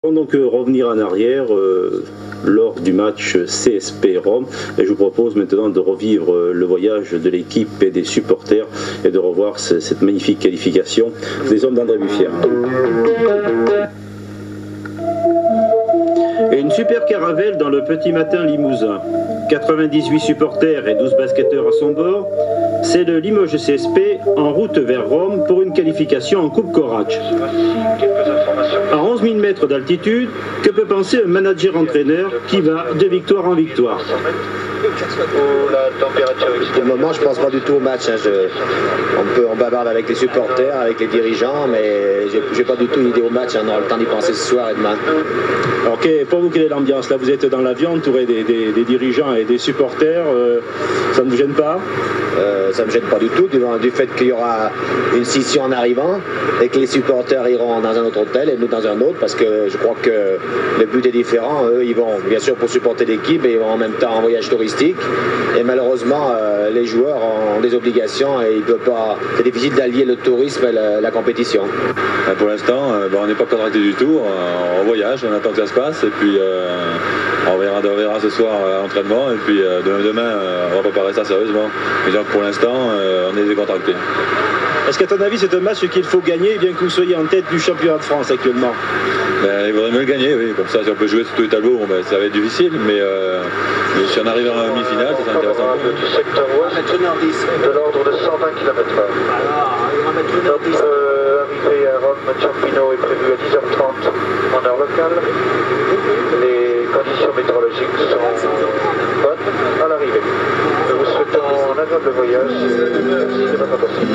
On va donc revenir en arrière lors du match CSP Rome et je vous propose maintenant de revivre le voyage de l'équipe et des supporters et de revoir cette magnifique qualification des hommes d'André Buffière. Et une super caravelle dans le petit matin limousin. 98 supporters et 12 basketteurs à son bord. C'est le Limoges CSP en route vers Rome pour une qualification en Coupe Corac. À 11 000 mètres d'altitude, que peut penser un manager-entraîneur qui va de victoire en victoire? Pour le moment, je pense pas du tout au match. On bavarde avec les supporters, avec les dirigeants, mais j'ai pas du tout une idée au match. On aura le temps d'y penser ce soir et demain. Alors, pour vous, quelle est l'ambiance? Là, vous êtes dans l'avion, entouré des dirigeants et des supporters. Ça ne vous gêne pas? Ça me gêne pas du tout, du fait qu'il y aura une scission en arrivant et que les supporters iront dans un autre hôtel et nous dans un autre, parce que je crois que le but est différent. Eux, ils vont bien sûr pour supporter l'équipe et ils vont en même temps en voyage touristique. Et malheureusement, les joueurs ont des obligations et ils peuvent pas. C'est difficile d'allier le tourisme et la compétition. Pour l'instant, on n'est pas contracté du tout. On voyage, on attend que ça se passe et puis on verra ce soir à l'entraînement et puis demain, on va préparer ça sérieusement. Mais donc, pour l'instant, on est décontracté. Est-ce qu'à ton avis, c'est un match qu'il faut gagner, bien que vous soyez en tête du championnat de France actuellement? Il vaudrait mieux le gagner, oui. Comme ça, si on peut jouer sur tous les tableaux, ça va être difficile, mais si on arrive à la demi-finale, ça sera intéressant. Du secteur ouest, de l'ordre de 120 km/h. Arrivée à Rome, Ciampino est prévue à 10h30 en heure locale. Les conditions météorologiques sont bonnes à l'arrivée. Nous vous souhaitons un agréable voyage. Merci de votre attention.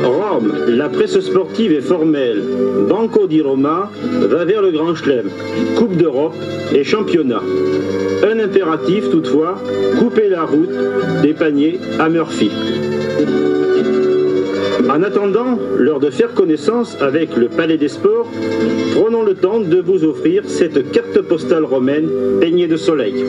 Rome, la presse sportive est formelle. Banco di Roma va vers le Grand Chelem, Coupe d'Europe et championnat. Un impératif toutefois, couper la route des paniers à Murphy. En attendant, l'heure de faire connaissance avec le Palais des Sports, prenons le temps de vous offrir cette carte postale romaine peignée de soleil.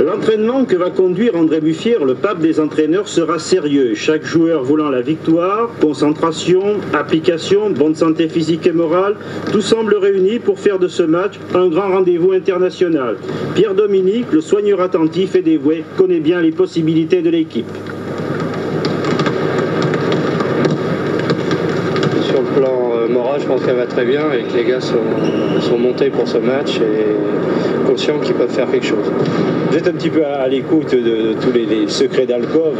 L'entraînement que va conduire André Buffière, le pape des entraîneurs, sera sérieux. Chaque joueur voulant la victoire, concentration, application, bonne santé physique et morale, tout semble réuni pour faire de ce match un grand rendez-vous international. Pierre-Dominique, le soigneur attentif et dévoué, connaît bien les possibilités de l'équipe. Sur le plan moral, je pense qu'elle va très bien et que les gars sont montés pour ce match et conscients qu'ils peuvent faire quelque chose. Vous êtes un petit peu à l'écoute de tous les secrets d'alcôve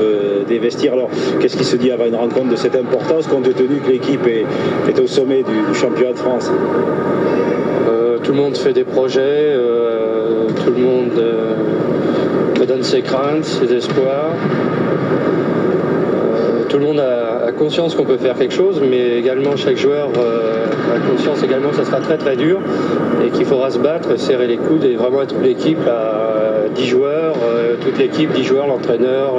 des vestiaires. Alors, qu'est-ce qui se dit avant une rencontre de cette importance, compte tenu que l'équipe est au sommet du championnat de France? Tout le monde fait des projets, tout le monde me donne ses craintes, ses espoirs. Tout le monde a conscience qu'on peut faire quelque chose, mais également chaque joueur a conscience également que ça sera très très dur et qu'il faudra se battre, serrer les coudes et vraiment être l'équipe à 10 joueurs, toute l'équipe, 10 joueurs, l'entraîneur,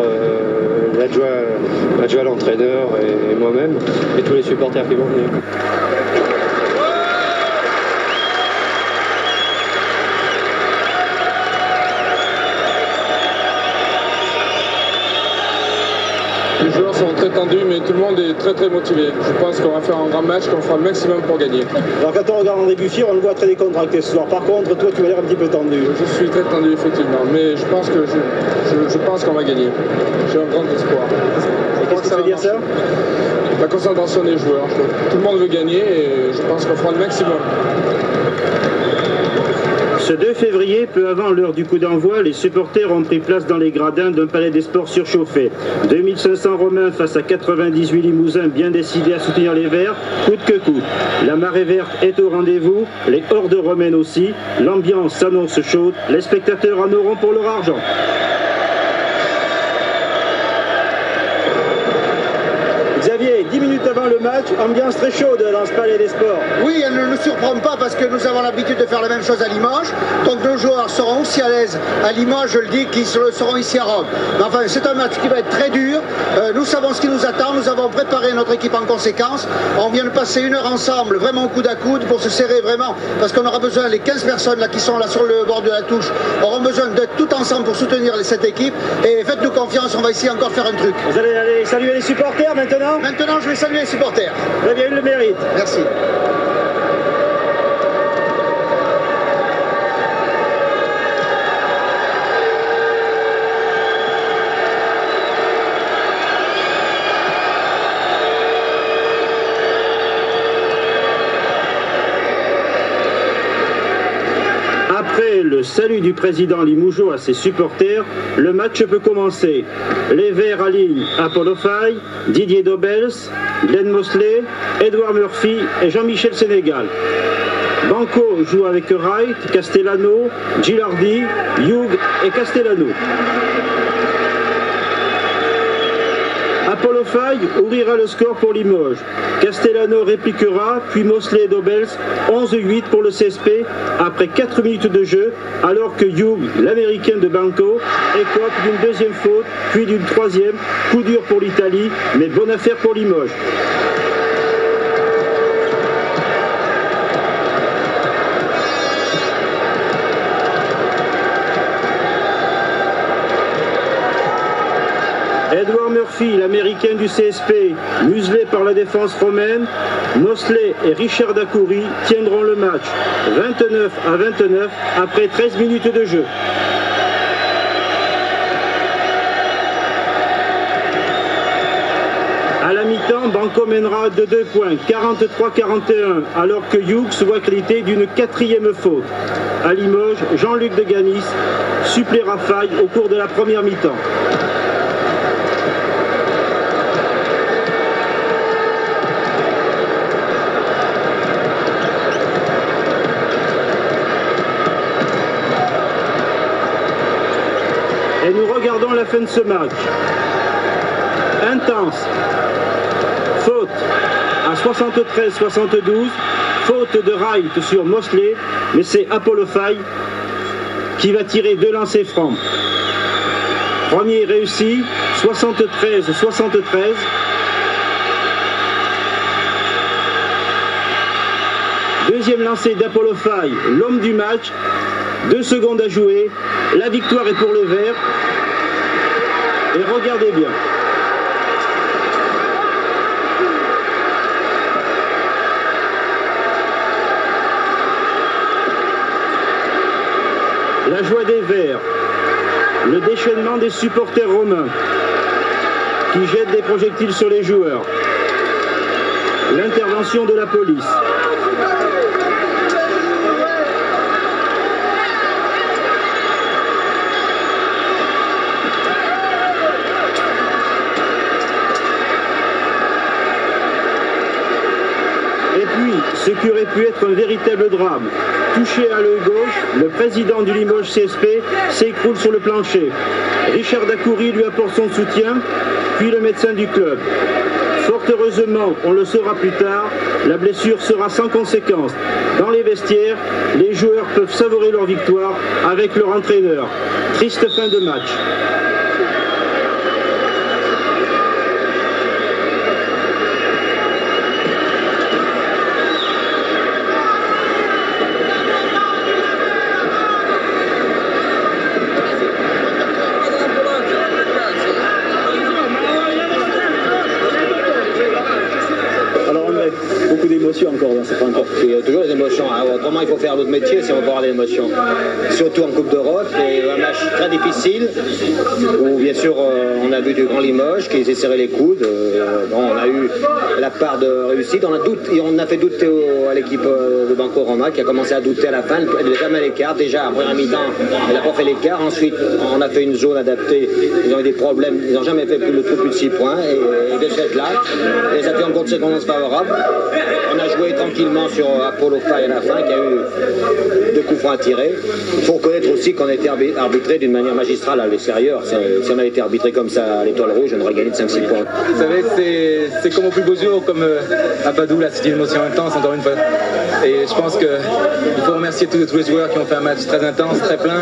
l'adjoint à l'entraîneur et moi-même et tous les supporters qui vont venir. Les joueurs sont très tendus, mais tout le monde est très très motivé. Je pense qu'on va faire un grand match, qu'on fera le maximum pour gagner. Alors quand on regarde André Buffière, on le voit très décontracté ce soir. Par contre, toi, tu vas l'air un petit peu tendu. Je suis très tendu, effectivement, mais je pense qu'on va gagner. J'ai un grand espoir. Qu'est-ce que ça veut dire ça? La concentration des joueurs. Tout le monde veut gagner et je pense qu'on fera le maximum. Ce 2 février, peu avant l'heure du coup d'envoi, les supporters ont pris place dans les gradins d'un palais des sports surchauffé. 2500 Romains face à 98 Limousins bien décidés à soutenir les Verts, coûte que coûte. La marée verte est au rendez-vous, les hordes romaines aussi. L'ambiance s'annonce chaude, les spectateurs en auront pour leur argent. Xavier, 10 minutes avant le match, ambiance très chaude dans ce palais des sports. Oui, elle ne nous surprend pas parce que nous avons l'habitude de faire la même chose à Limoges. Donc nos joueurs seront aussi à l'aise à Limoges, je le dis, qu'ils seront ici à Rome. Mais enfin, c'est un match qui va être très dur. Nous savons ce qui nous attend. Nous avons préparé notre équipe en conséquence. On vient de passer 1 heure ensemble, vraiment coude à coude, pour se serrer vraiment. Parce qu'on aura besoin, les 15 personnes là qui sont là sur le bord de la touche, auront besoin d'être tout ensemble pour soutenir cette équipe. Et faites-nous confiance, on va ici encore faire un truc. Vous allez aller saluer les supporters maintenant? Maintenant, je vais saluer les supporters. Vous avez eu le mérite. Merci. Après le salut du président Limougeot à ses supporters, le match peut commencer. Les Verts alignent Apollo Faye, Didier Dobels, Glenn Mosley, Edouard Murphy et Jean-Michel Sénégal. Banco joue avec Wright, Castellano, Gilardi, Hughes et Castellano. Apollo Faye ouvrira le score pour Limoges. Castellano répliquera, puis Mosley et Dobels, 11-8 pour le CSP, après 4 minutes de jeu, alors que Hughes, l'américain de Banco, écope d'une deuxième faute, puis d'une troisième, coup dur pour l'Italie, mais bonne affaire pour Limoges. Edouard Murphy, l'américain du CSP, muselé par la défense romaine, Mosley et Richard Dacoury tiendront le match 29-29 après 13 minutes de jeu. À la mi-temps, Banco mènera de 2 points, 43-41, alors que Hughes voit crédité d'une 4e faute. À Limoges, Jean-Luc de Ganis suppléera Faye au cours de la première mi-temps. Et nous regardons la fin de ce match. Intense. Faute à 73-72. Faute de Wright sur Mosley. Mais c'est Apollo Faye qui va tirer 2 lancers francs. Premier réussi. 73-73. Deuxième lancé d'Apollo Faye, l'homme du match. 2 secondes à jouer. La victoire est pour les Verts. Et regardez bien. La joie des Verts. Le déchaînement des supporters romains qui jettent des projectiles sur les joueurs. L'intervention de la police. Et puis, ce qui aurait pu être un véritable drame. Touché à l'œil gauche, le président du Limoges CSP s'écroule sur le plancher. Richard Dacoury lui apporte son soutien, puis le médecin du club. Fort heureusement, on le saura plus tard, la blessure sera sans conséquence. Dans les vestiaires, les joueurs peuvent savourer leur victoire avec leur entraîneur. Triste fin de match. Beaucoup d'émotions encore dans cette rencontre. Il y a toujours des émotions. Hein. Autrement, il faut faire notre métier si on veut avoir des émotions. Surtout en Coupe d'Europe, c'est un match très difficile où, bien sûr, on a vu du Grand Limoges qui s'est serré les coudes. On a eu la part de réussite. On a fait douter à l'équipe de Banco Roma qui a commencé à douter à la fin. Elle n'a jamais l'écart. Déjà, après un mi-temps, elle n'a pas fait l'écart. Ensuite, on a fait une zone adaptée. Ils ont eu des problèmes. Ils n'ont jamais fait plus de 6 points. Et de cette là, Et ça fait en conséquence favorable. On a joué tranquillement sur Apollo Faye à la fin, qui a eu 2 coups francs à tirer. Il faut reconnaître aussi qu'on a été arbitré d'une manière magistrale à l'extérieur. Si on avait été arbitré comme ça à l'Étoile Rouge, on aurait gagné de 5-6 points. Vous savez, c'est comme au plus beau jour, comme à Padoue, là, c'est une émotion intense, encore une fois. Et je pense qu'il faut remercier tous les joueurs qui ont fait un match très intense, très plein.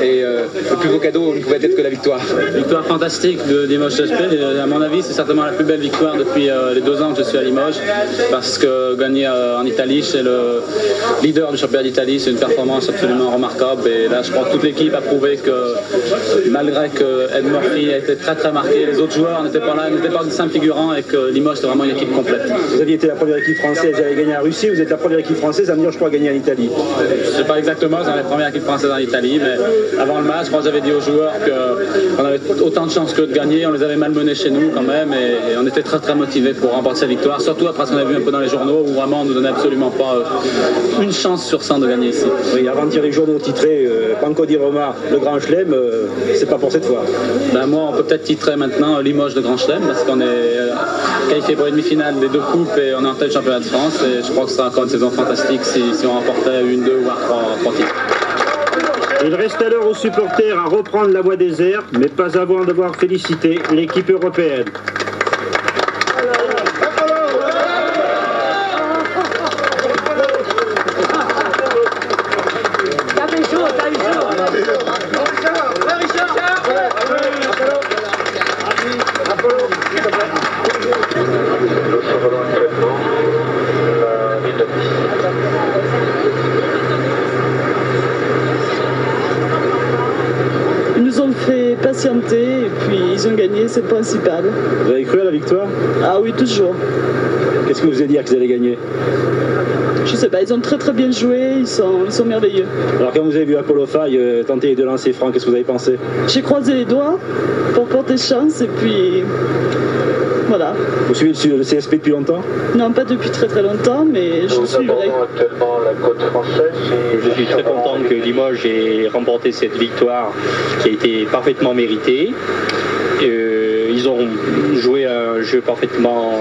Et le plus beau cadeau ne pouvait être que la victoire. Victoire fantastique de Limoges CSP. À mon avis, c'est certainement la plus belle victoire depuis les 2 ans que je suis à Limoges. Parce que gagner en Italie, chez le leader du championnat d'Italie, c'est une performance absolument remarquable. Et là, je crois que toute l'équipe a prouvé que malgré que Ed Murphy a été très très marqué, les autres joueurs n'étaient pas là, n'étaient pas de simples figurants et que Limoges c'était vraiment une équipe complète. Vous aviez été la première équipe française à gagner en Russie, vous êtes la première équipe française à venir, je crois, gagner en Italie. Je ne sais pas exactement, c'est la première équipe française en Italie, mais avant le match, je crois que j'avais dit aux joueurs qu'on avait autant de chances que de gagner, on les avait malmenés chez nous quand même, et on était très très motivés pour remporter cette victoire, surtout après ce qu'on a vu un peu dans les journaux, où vraiment on ne nous donnait absolument pas une chance sur 100 de gagner ici. Oui, avant-hier les journaux titraient Banco di Roma, le Grand Chelem, c'est pas pour cette fois. Ben moi, on peut peut-être titrer maintenant Limoges, le Grand Chelem, parce qu'on est qualifié pour une demi-finale des 2 coupes et on est en tête du championnat de France, et je crois que ce sera encore une saison fantastique si on remportait 1, 2 ou 3 titres. Il reste alors aux supporters à reprendre la voie des airs, mais pas avant de devoir féliciter l'équipe européenne. Ils nous ont fait patienter et puis ils ont gagné, c'est le principal. Vous avez cru à la victoire? Ah oui, toujours. Qu'est-ce que vous avez dit qu'ils allaient gagner? Je sais pas, ils ont très très bien joué, ils sont merveilleux. Alors quand vous avez vu Apollo Faye tenter les 2 lancers francs, qu'est-ce que vous avez pensé? J'ai croisé les doigts pour porter chance et puis voilà. Vous suivez le CSP depuis longtemps? Non, pas depuis très très longtemps, mais je suivrai. Actuellement la côte française. Je suis très content que Limoges ait remporté cette victoire qui a été parfaitement méritée. Ils ont joué un jeu parfaitement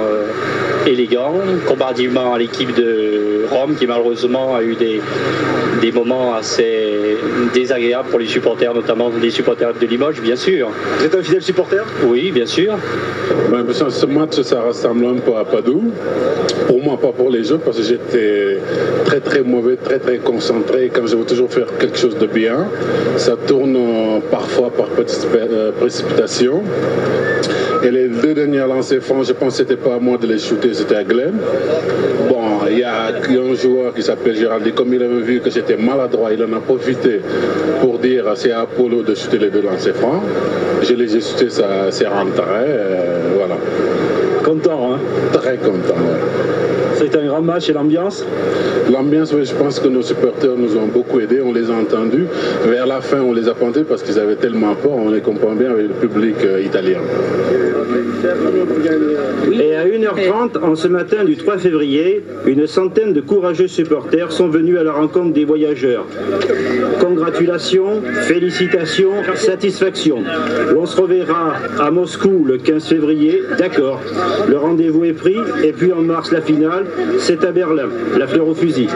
élégant, comparativement à l'équipe de Rome qui malheureusement a eu des moments assez désagréables pour les supporters, notamment des supporters de Limoges, bien sûr. Vous êtes un fidèle supporter? Oui, bien sûr. Ce match, ça ressemble un peu à Padoue. Pour moi, pas pour les autres, parce que j'étais très très mauvais, très très concentré. Quand je veux toujours faire quelque chose de bien, ça tourne parfois par petites précipitations. Et les 2 derniers lancers francs, je pense que c'était pas à moi de les shooter, c'était à Glenn. Bon, il y a un joueur qui s'appelle Gérald, comme il avait vu que j'étais maladroit, il en a profité pour dire c'est à Apollo de shooter les 2 lancers francs. Je les ai shootés, ça c'est rentré, voilà. Content, hein? Très content, ouais. C'était un grand match et l'ambiance? L'ambiance, oui, je pense que nos supporters nous ont beaucoup aidés, on les a entendus. Vers la fin, on les a pointés parce qu'ils avaient tellement peur, on les comprend bien avec le public italien. Et à 1h30, en ce matin du 3 février, une centaine de courageux supporters sont venus à la rencontre des voyageurs. Congratulations, félicitations, satisfaction. L'on se reverra à Moscou le 15 février, d'accord. Le rendez-vous est pris, et puis en mars la finale, c'est à Berlin, la fleur au fusil.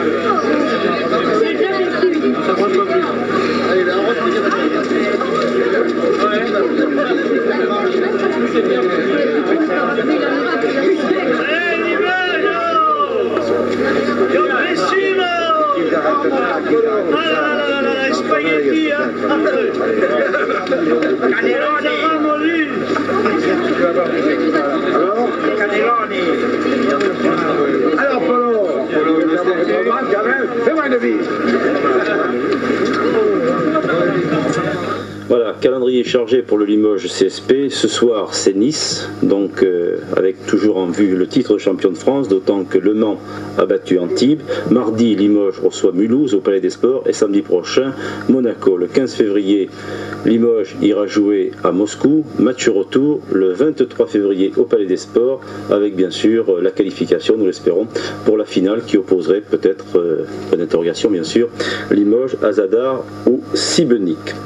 Alors, Polo, fais-moi une bise. Voilà, calendrier chargé pour le Limoges CSP. Ce soir, c'est Nice, donc avec toujours en vue le titre de champion de France, d'autant que Le Mans a battu Antibes. Mardi, Limoges reçoit Mulhouse au Palais des Sports, et samedi prochain, Monaco. Le 15 février, Limoges ira jouer à Moscou. Match retour le 23 février au Palais des Sports, avec bien sûr la qualification, nous l'espérons, pour la finale qui opposerait peut-être, point d'interrogation bien sûr, Limoges à Zadar ou Šibenik.